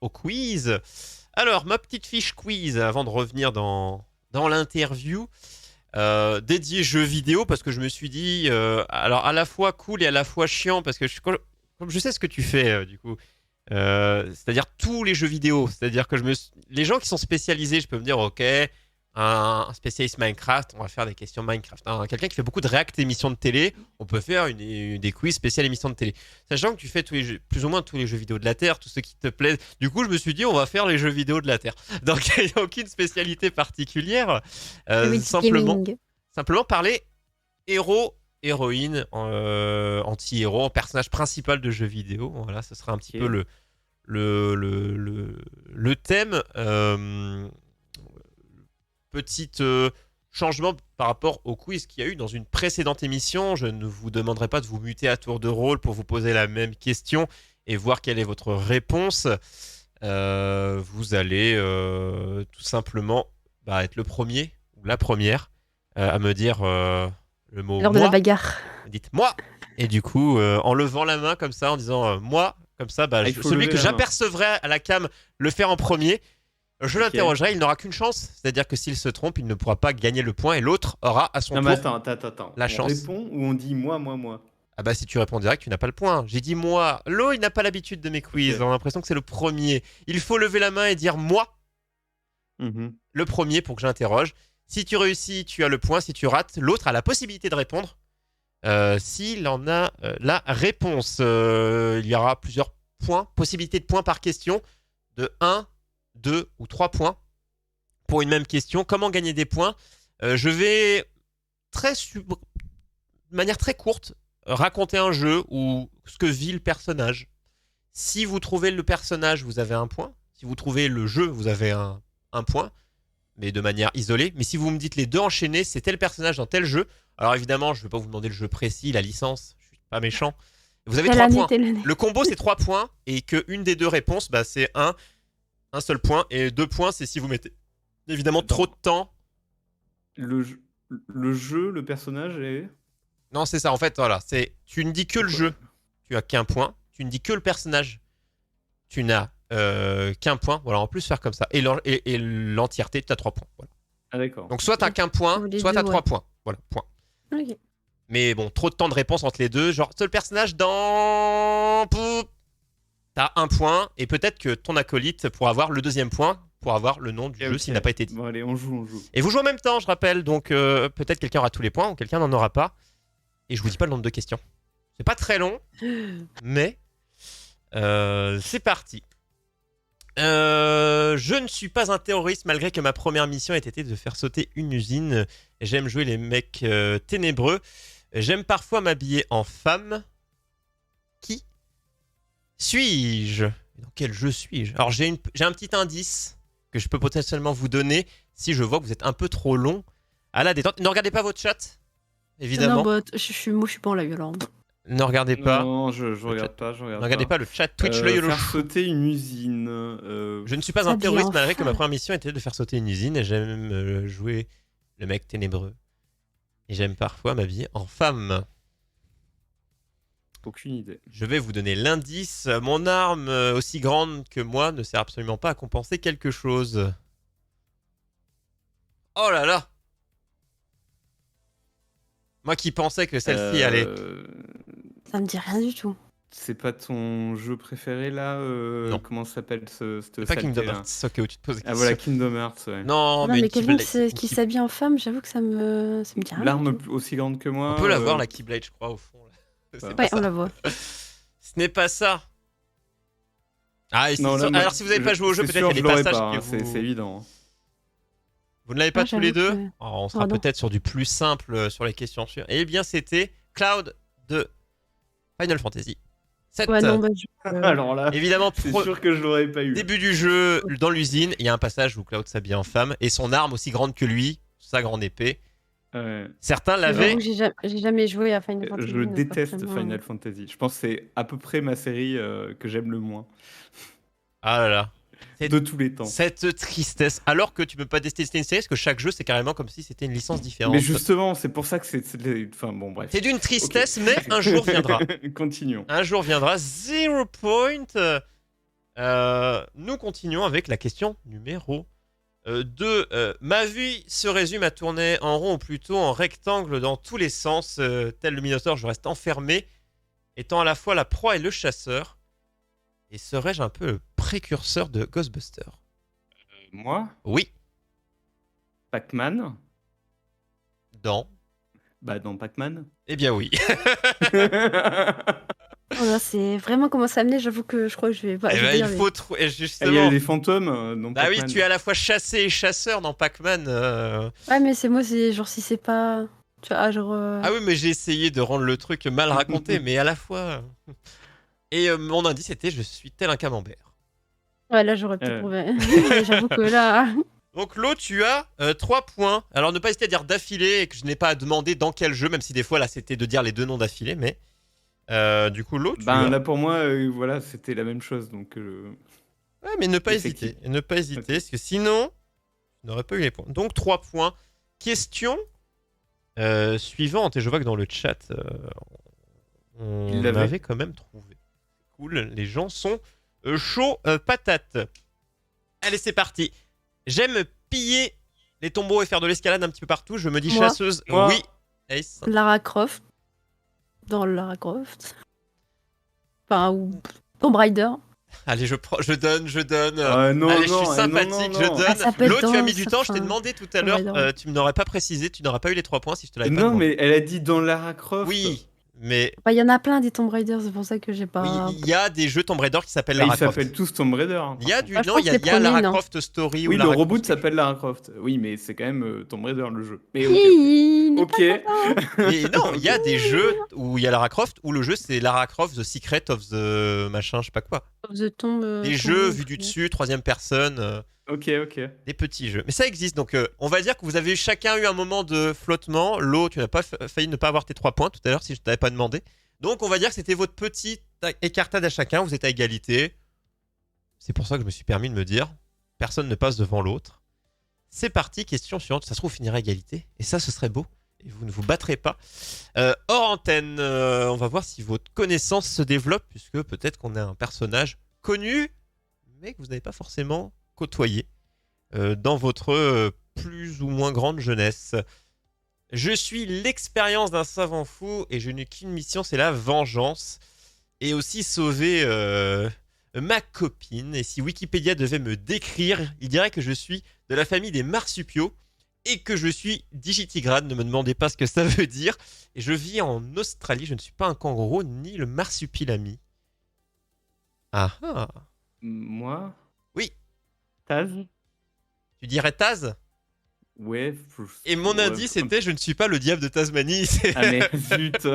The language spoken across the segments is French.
au quiz. Alors, ma petite fiche quiz, avant de revenir dans l'interview, dédiée jeux vidéo, parce que je me suis dit, alors à la fois cool et à la fois chiant, parce que comme je sais ce que tu fais, du coup, c'est-à-dire tous les jeux vidéo, c'est-à-dire que les gens qui sont spécialisés, je peux me dire, ok, un spécialiste Minecraft, on va faire des questions Minecraft. Quelqu'un qui fait beaucoup de React émissions de télé, on peut faire des quiz spéciales émissions de télé. Sachant que tu fais plus ou moins tous les jeux vidéo de la Terre, tous ceux qui te plaisent. Du coup, je me suis dit, on va faire les jeux vidéo de la Terre. Donc, il n'y a aucune spécialité particulière. Le Simplement, gaming. simplement parler héros, héroïne, anti-héros, en personnage principal de jeux vidéo. Voilà, ce sera un petit peu le thème. Petit changement par rapport au quiz qu'il y a eu dans une précédente émission. Je ne vous demanderai pas de vous muter à tour de rôle pour vous poser la même question et voir quelle est votre réponse. Vous allez tout simplement être le premier ou la première à me dire le mot Lors de la moi. bagarre. Dites moi. Et du coup, en levant la main comme ça, en disant moi, comme ça, Il faut celui lever que la main. j'apercevrai à la cam le faire en premier. Je Ok. l'interrogerai, il n'aura qu'une chance. C'est-à-dire que s'il se trompe, il ne pourra pas gagner le point et l'autre aura à son Non, mais tour attends. la On chance. répond ou on dit moi? Ah bah si tu réponds direct, tu n'as pas le point. J'ai dit moi. Lo, il n'a pas l'habitude de mes quiz. Ok. On a l'impression que c'est le premier. Il faut lever la main et dire moi, Mhm. le premier, pour que j'interroge. Si tu réussis, tu as le point. Si tu rates, l'autre a la possibilité de répondre. S'il en a la réponse. Il y aura plusieurs points, possibilités de points par question, de 1, 2 ou 3 points pour une même question. Comment gagner des points? Je vais de manière très courte raconter un jeu ou ce que vit le personnage. Si vous trouvez le personnage, vous avez un point. Si vous trouvez le jeu, vous avez un point, mais de manière isolée. Mais si vous me dites les deux enchaînés, c'est tel personnage dans tel jeu. Alors évidemment, je ne vais pas vous demander le jeu précis, la licence, je suis pas méchant. Vous avez 3 points. Le combo, c'est 3 points, et qu'une des deux réponses, c'est un seul point, et 2 points, c'est si vous mettez évidemment trop de temps. Le jeu, le personnage et... Non, c'est ça, en fait, voilà. Tu ne dis que le jeu, tu as qu'un point. Tu ne dis que le personnage, tu n'as qu'un point. Voilà, en plus, faire comme ça. Et l'entièreté, tu as 3 points. Voilà. Ah, d'accord. Donc, soit tu n'as qu'un point, soit tu as 3 points. Voilà, point. Ok. Mais bon, trop de temps de réponse entre les deux. Genre, seul personnage dans... T'as un point, et peut-être que ton acolyte pourra avoir le deuxième point, pour avoir le nom du jeu s'il n'a pas été dit. Bon, allez, on joue. Et vous jouez en même temps, je rappelle. Donc, peut-être quelqu'un aura tous les points, ou quelqu'un n'en aura pas. Et je vous dis pas le nombre de questions. C'est pas très long, mais c'est parti. Je ne suis pas un terroriste, malgré que ma première mission ait été de faire sauter une usine. J'aime jouer les mecs ténébreux. J'aime parfois m'habiller en femme. Qui suis-je? Dans quel jeu suis-je? Alors j'ai un petit indice que je peux potentiellement vous donner si je vois que vous êtes un peu trop long à la détente. Ne regardez pas votre chat, évidemment. Non, je suis pas en live alors. Ne regardez pas. Non, je regarde pas. Ne regardez pas le chat Twitch, l'œil faire sauter une usine. Je ne suis pas un terroriste, malgré que ma première mission était de faire sauter une usine, et j'aime jouer le mec ténébreux. Et j'aime parfois m'habiller en femme. Aucune idée. Je vais vous donner l'indice. Mon arme, aussi grande que moi, ne sert absolument pas à compenser quelque chose. Oh là là! Moi qui pensais que celle-ci allait... Ça me dit rien du tout. C'est pas ton jeu préféré là Non. Comment s'appelle ce C'est pas Kingdom Hearts, ok, où tu te poses des questions. Ah voilà, Kingdom Hearts, ouais. Non, mais quelqu'un qui s'habille en femme, j'avoue que ça me dit rien. L'arme aussi grande que moi. On peut la voir, la Keyblade, je crois, au fond. Ouais, on la voit. Ce n'est pas ça. Ah, non, là, alors si vous n'avez pas joué au jeu, peut-être qu'il y a des passages c'est évident. Vous ne l'avez pas tous les deux On sera Pardon. peut-être sur du plus simple sur les questions sûres. Eh bien, c'était Cloud de Final Fantasy 7. Ouais, non, Alors là, évidemment, c'est sûr que je l'aurais pas eu. Début du jeu, dans l'usine, il y a un passage où Cloud s'habille en femme et son arme aussi grande que lui, sa grande épée. Certains l'avaient. J'ai jamais joué à Final Fantasy. Je déteste Final Fantasy. Je pense que c'est à peu près ma série que j'aime le moins. Ah là là. De tous les temps. Cette tristesse. Alors que tu peux pas détester une série, parce que chaque jeu, c'est carrément comme si c'était une licence différente. Mais justement, c'est pour ça que c'est... Enfin bon, bref. C'est d'une tristesse, mais un jour viendra. Continuons. Un jour viendra. 0 point. Nous continuons avec la question numéro 2. Ma vie se résume à tourner en rond ou plutôt en rectangle dans tous les sens. Tel le Minotaure, je reste enfermé, étant à la fois la proie et le chasseur. Et serais-je un peu le précurseur de Ghostbusters? Moi, Oui, Pac-Man. dans. Bah, dans Pac-Man. Eh bien oui. Oh là, c'est vraiment comment ça amener. J'avoue que je crois que je vais pas. Eh Je vais ben, pas y il arriver. faut trouver Il y a justement. des fantômes dans Bah oui, Pac-Man. tu es à la fois chassé et chasseur dans Pac-Man. Ouais, mais c'est moi, c'est genre si c'est pas. Tu vois, genre. Ah oui, mais j'ai essayé de rendre le truc mal raconté, mais à la fois. Et mon indice était je suis tel un camembert. Ouais, là, j'aurais pu Euh. trouver. Mais j'avoue que là. Donc Lo, tu as 3 points. Alors ne pas hésiter à dire d'affilée et que je n'ai pas à demander dans quel jeu, même si des fois là c'était de dire les 2 noms d'affilée, mais du coup Lo, tu Ben as... là pour moi, voilà, c'était la même chose. Donc, Ouais, mais ne pas Effectivement. hésiter. Ne pas hésiter, Ok. parce que sinon, tu n'aurais pas eu les points. Donc 3 points. Question suivante, et je vois que dans le chat, Il on l'avait. avait quand même trouvé. Cool, les gens sont chauds patates. Allez, c'est parti. J'aime piller les tombeaux et faire de l'escalade un petit peu partout. Je me dis Moi. chasseuse. Moi. Oui. Ace. Lara Croft. Dans Lara Croft. Enfin, ou Tomb Raider. Allez, je donne. Non, Allez, je non, suis sympathique, non, je non. donne. Ah, ça peut être L'autre, tu as dans mis du ça, temps. Je t'ai enfin, demandé tout à Tomb l'heure. Raider. Tu n'aurais pas précisé. Tu n'aurais pas eu les 3 points si je te l'avais pas Non, demandé. mais elle a dit dans Lara Croft. Oui, mais Bah, il y en a plein des Tomb Raider, c'est pour ça que j'ai oui, pas. il y a des jeux Tomb Raider qui s'appellent Bah, ils Lara Croft. s'appellent tous Tomb Raider. Hein, Il y a par du contre. non, Je il y a, pense il y a les Lara premiers, non. Croft Story ou Oui, le Lara reboot Croft. s'appelle Lara Croft. Oui, mais c'est quand même Tomb Raider le jeu. Mais ok. Il n'est Ok. pas content. Mais non, il y a des jeux où il y a Lara Croft où le jeu c'est Lara Croft The Secret of the machin, je sais pas quoi. The Tomb. Des Tomb jeux Raider. vus du dessus, troisième personne, Ok. des petits jeux. Mais ça existe donc on va dire que vous avez chacun eu un moment de flottement. Lo, tu n'as pas failli ne pas avoir tes 3 points tout à l'heure si je t'avais pas demandé. Donc on va dire que c'était votre petite écartade à chacun, vous êtes à égalité. C'est pour ça que je me suis permis de me dire personne ne passe devant l'autre. C'est parti, question suivante. Ça se trouve, on finira à égalité. Et ça, ce serait beau. Et vous ne vous battrez pas. Hors antenne, on va voir si votre connaissance se développe, puisque peut-être qu'on a un personnage connu, mais que vous n'avez pas forcément côtoyé dans votre plus ou moins grande jeunesse. Je suis l'expérience d'un savant fou et je n'ai qu'une mission, c'est la vengeance. Et aussi sauver ma copine. Et si Wikipédia devait me décrire, il dirait que je suis de la famille des marsupiaux et que je suis digitigrade. Ne me demandez pas ce que ça veut dire. Et je vis en Australie. Je ne suis pas un kangourou ni le marsupilami. Ah ah. Moi. Oui. Taz. Tu dirais Taz? Ouais. Et mon ouais, indice était je ne suis pas le diable de Tasmanie. Ah mais zut.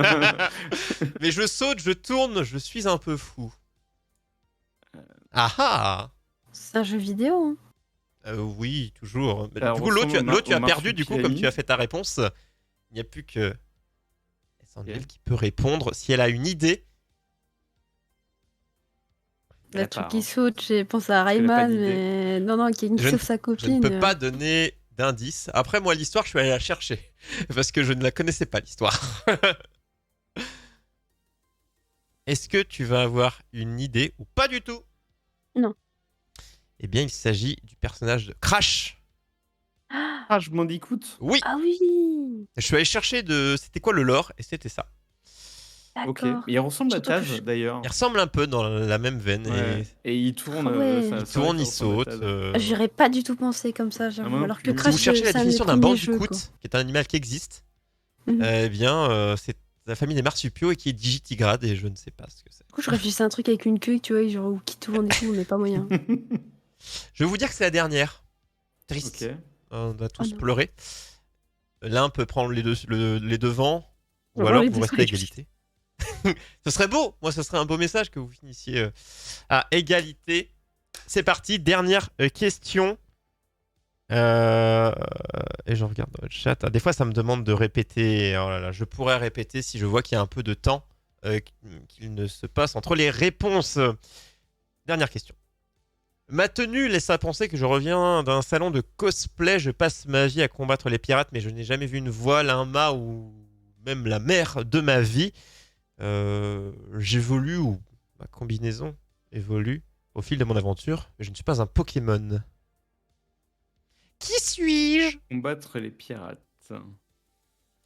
Mais je saute, je tourne, je suis un peu fou. Ah ah. C'est un jeu vidéo. Hein. Oui, toujours. Mais Ça du coup, l'autre, ressemble l'autre, tu au as perdu, du coup, comme marsupilami. tu as fait ta réponse. Il n'y a plus que Sandrine Ok. qui peut répondre si elle a une idée. Elle a Le truc pas, qui hein. saute, j'ai pensé à qu'elle a pas Rayman, d'idée. mais non, qui Je ne- sauve sa Je ne copine. peux pas donner d'indice. Après, moi, l'histoire, je suis allé la chercher. Parce que je ne la connaissais pas, l'histoire. Est-ce que tu vas avoir une idée ou pas du tout? Non. Eh bien, il s'agit du personnage de Crash. Ah, je m'en écoute. Oui, Ah oui. je suis allé chercher c'était quoi le lore et c'était ça. Ok. D'accord. Mais il ressemble à Surtout que Taz je- d'ailleurs. Il ressemble un peu dans la même veine. Ouais. Et il tourne. Ah ouais. ça- Il ça tourne, il ressemble à saute. Taz. J'aurais pas du tout pensé comme ça, Ah, j'avoue. moi non Alors que plus. Si Crash, vous cherchez la c'est un de mes définition d'un premiers jeux, bandicoot, quoi. qui est un animal qui existe, Mhm. eh bien, c'est la famille des marsupiaux et qui est digitigrade et je ne sais pas ce que c'est. Du coup, je réfléchissais à un truc avec une queue, tu vois, genre, qui tourne et tout, mais pas moyen. Je vais vous dire que c'est la dernière. Triste. Ok. On a tous non. pleuré. L'un peut prendre les devants, ou Ouais, alors les vous deux restez à trucs. égalité. Ce serait beau. Moi, ce serait un beau message que vous finissiez à égalité. C'est parti. Dernière question. Et je regarde dans le chat. Ah, des fois, ça me demande de répéter. Oh là là, je pourrais répéter si je vois qu'il y a un peu de temps qu'il ne se passe entre les réponses. Dernière question. Ma tenue laisse à penser que je reviens d'un salon de cosplay. Je passe ma vie à combattre les pirates, mais je n'ai jamais vu une voile, un mât ou même la mer de ma vie. J'évolue ou ma combinaison évolue au fil de mon aventure, mais je ne suis pas un Pokémon. Qui suis-je? Combattre les pirates.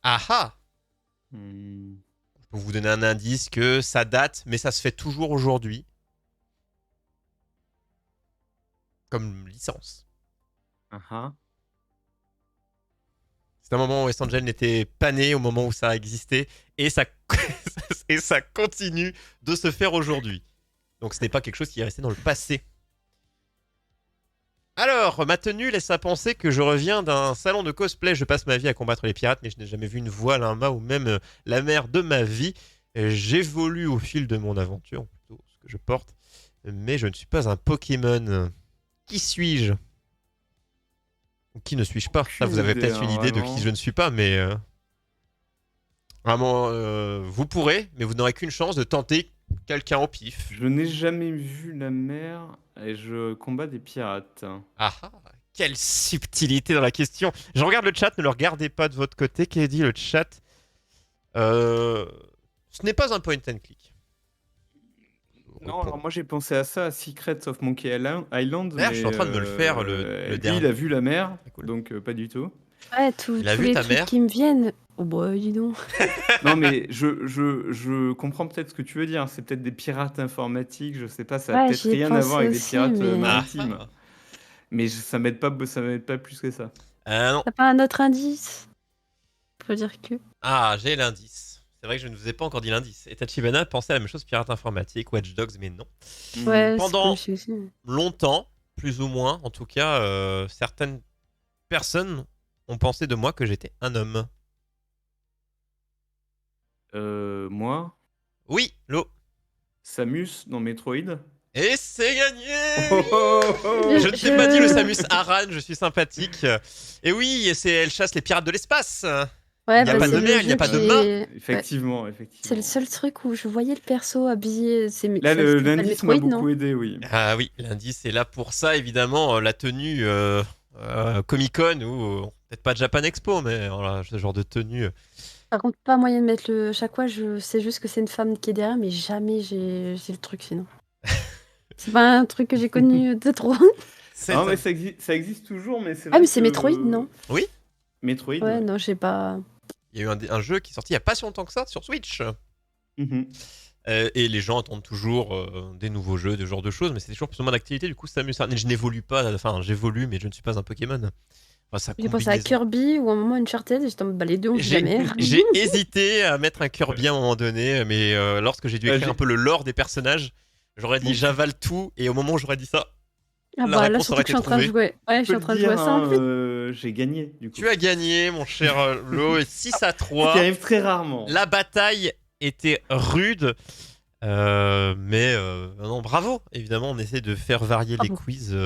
Ah ah! Hmm. Je peux vous donner un indice que ça date, mais ça se fait toujours aujourd'hui. Comme licence. Ah ah. C'est un moment où West Angel n'était pas né, au moment où ça a existé, et ça, et ça continue de se faire aujourd'hui. Donc ce n'est pas quelque chose qui est resté dans le passé. Alors, ma tenue laisse à penser que je reviens d'un salon de cosplay. Je passe ma vie à combattre les pirates, mais je n'ai jamais vu une voile, un mât ou même la mer de ma vie. J'évolue au fil de mon aventure, plutôt ce que je porte, mais je ne suis pas un Pokémon. Qui suis-je? Ou qui ne suis-je pas? Ça, vous avez Aucune peut-être idée, une hein, idée de vraiment. qui je ne suis pas, mais vraiment, vous pourrez, mais vous n'aurez qu'une chance de tenter quelqu'un au pif. Je n'ai jamais vu la mer et je combats des pirates. Ah ah, quelle subtilité dans la question. Je regarde le chat, ne le regardez pas de votre côté. Qu'est-ce dit le chat? Ce n'est pas un point and click. Non, alors moi j'ai pensé à ça, à Secrets of Monkey Island, D'ailleurs, je suis en mais, train de me le faire, le lui, dernier. il a vu la mer, Très cool. donc pas du tout. Ouais, Il a tous vu les ta trucs mère? qui me viennent. Oh bah, dis donc. Non, mais je comprends peut-être ce que tu veux dire. C'est peut-être des pirates informatiques, je sais pas, ça a Ouais, peut-être j'y ai rien à voir pensé avec des aussi, pirates mais Ah, maritimes. ah. Mais ça m'aide pas plus que ça. Non. t'as pas un autre indice? Faut dire que. Ah, j'ai l'indice. C'est vrai que je ne vous ai pas encore dit l'indice. Et Tachibana pensait à la même chose, pirate informatique, Watch Dogs, mais non. Ouais, Pendant- c'est comme je suis aussi. Longtemps, plus ou moins, en tout cas, certaines personnes ont pensé de moi que j'étais un homme. Moi, Oui, Lo. Samus dans Metroid. Et c'est gagné! Oh, oh, oh. Je ne t'ai pas dit le Samus Aran, je suis sympathique. Et oui, elle chasse les pirates de l'espace. Ouais, Il y a bah, pas c'est de le mer, il y a jeu pas de qui main. est- ouais. Effectivement. C'est le seul truc où je voyais le perso habillé. Là, Ça s'appelle l'indice m'a Metroid, non? beaucoup aidé, oui. Ah oui, l'indice est là pour ça, évidemment. La tenue Comic-Con ou peut-être pas Japan Expo, mais voilà, ce genre de tenue. Par contre, pas moyen de mettre le. Chaque fois, je sais juste que c'est une femme qui est derrière, mais jamais j'ai le truc sinon. C'est pas un truc que j'ai connu de trop. C'est Non, mais ça existe toujours, mais c'est Ah, vrai mais c'est que- Metroid, non? Oui. Metroid. Ouais, non, j'ai pas. Il y a eu un jeu qui est sorti il y a pas si longtemps que ça sur Switch. Mhm. Et les gens attendent toujours des nouveaux jeux, ce genre de choses, mais c'est toujours plus ou moins d'activité. Du coup, Samus Aran. Je n'évolue pas, enfin, j'évolue, mais je ne suis pas un Pokémon. Enfin, ça J'ai pensé à combinaison. Kirby ou à un moment Uncharted, et j'étais en mode, bah, les deux, on dit la mer. J'ai hésité à mettre un Kirby à un moment donné, mais lorsque j'ai dû écrire j'ai- un peu le lore des personnages, j'aurais dit Bon. j'avale tout, et au moment où j'aurais dit ça, Ah la bah là, réponse surtout aurait que je suis été en train de trouvée. jouer. Ouais, je suis en train de jouer à ça en plus. J'ai gagné, du coup. Tu as gagné, mon cher Lo, et 6 à Ce 3. qui arrive très rarement. La bataille était rude, mais non, bravo. Évidemment, on essaie de faire varier les Bravo. quiz.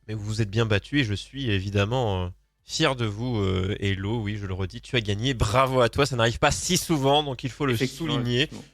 Mais vous vous êtes bien battu et je suis évidemment fier de vous, Hello. Oui, je le redis, tu as gagné. Bravo à toi. Ça n'arrive pas si souvent, donc il faut le Effectivement, souligner. effectivement.